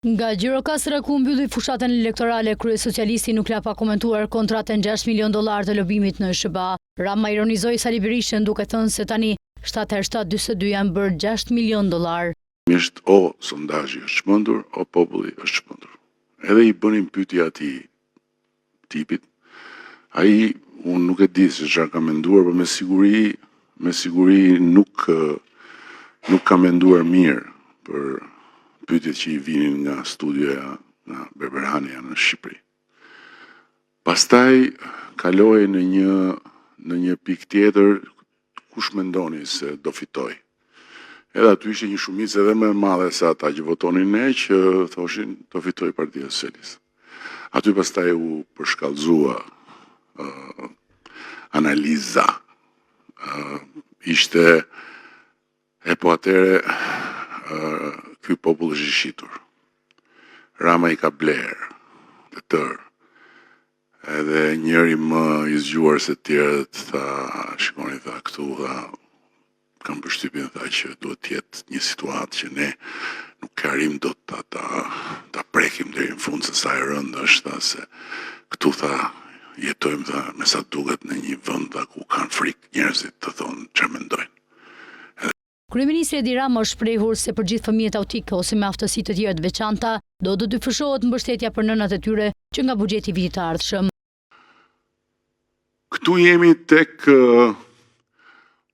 Nga Gjirokastra ku mbylli fushatën elektorale, kryesocialisti nuk la pa komentuar kontratën $6 milion të lobimit në SBA. Rama ironizoi Sali Berishën duke thënë se tani 7/7/42 janë bërë $6 milion. Është o sondazhi është çmendur, o populli është çmendur. Edhe i bënin pyetje atij tipit. Ai unë nuk e di se çfarë ka menduar, por me siguri nuk ka menduar mirë për pyetjet që i vinin nga studioja nga Berberhania në Shqipëri. Pastaj kaloi në një pikë tjetër, kush mendoni se do fitoj. Edhe aty ishte një shumicë edhe më e madhe se ata që votonin ne, që thoshin do fitoj Partia Socialiste. Aty pastaj u përshkallëzua analiza. Ishte e po atere ky popull është i shitur. Rama i ka bler të tërë. Edhe njëri më i zgjuar se tjerët tha, shikoni tha këtu tha, kam përshtypjen tha që duhet të jetë një situatë që ne nuk arrim dot ta prekim deri në fund se sa e rëndë është tha, se këtu tha jetojmë tha me sa duket në një vend tha ku kanë frikë njerëzit të thonë çfarë mendojnë. Kryeministri Edi Rama është shprehur se për gjithë fëmijët autik ose me aftësi të tjera të veçanta do të dyfishohet mbështetja për nënat e tyre që nga buxheti vitit të ardhshëm. Këtu jemi tek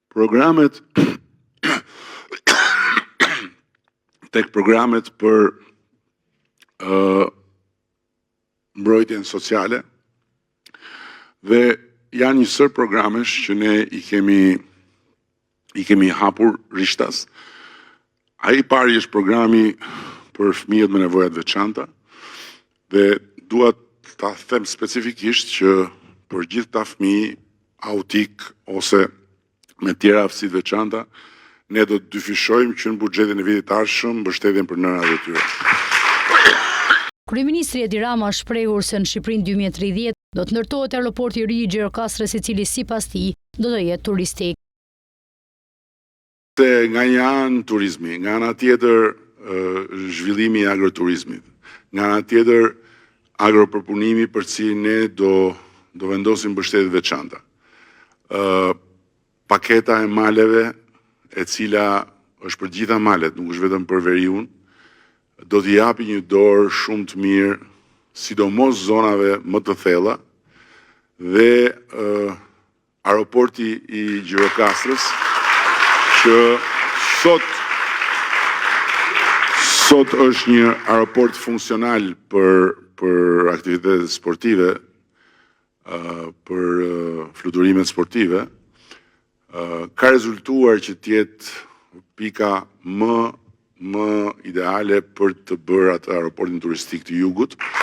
programet për mbrojtjen sociale dhe janë një sër programesh që ne i kemi hapur rishtas. Ai i pari është programi për fëmijët me nevoja të veçanta dhe dua ta them specifikisht që për gjithë ta fëmijë autik ose me tjera aftësi të veçanta, ne do të dyfishojmë që në buxhetin e vitit të ardhshëm mbështetjen për nënat e tyre. Kryeministri Edi Rama është shprehur se në Shqipërinë 2030 do të ndërtohet aeroporti i ri i Gjirokastrës, i cili sipas tij do të jetë turistik. Se nga një anë turizmi, nga ana tjetër zhvillimi i agroturizmit, nga ana tjetër agropërpunimi për cilin ne do vendosim mbështetje veçanta. Paketa e maleve, e cila është për gjitha malet, nuk është vetëm për veriun, do t'i japi një dorë shumë të mirë, sidomos zonave më të thella, dhe aeroporti i Gjirokastrës, që sot është një aeroport funksional për aktivitetet sportive, për fluturimet sportive, ka rezultuar që t'jetë pika më ideale për të bërë atë aeroportin turistik të jugut.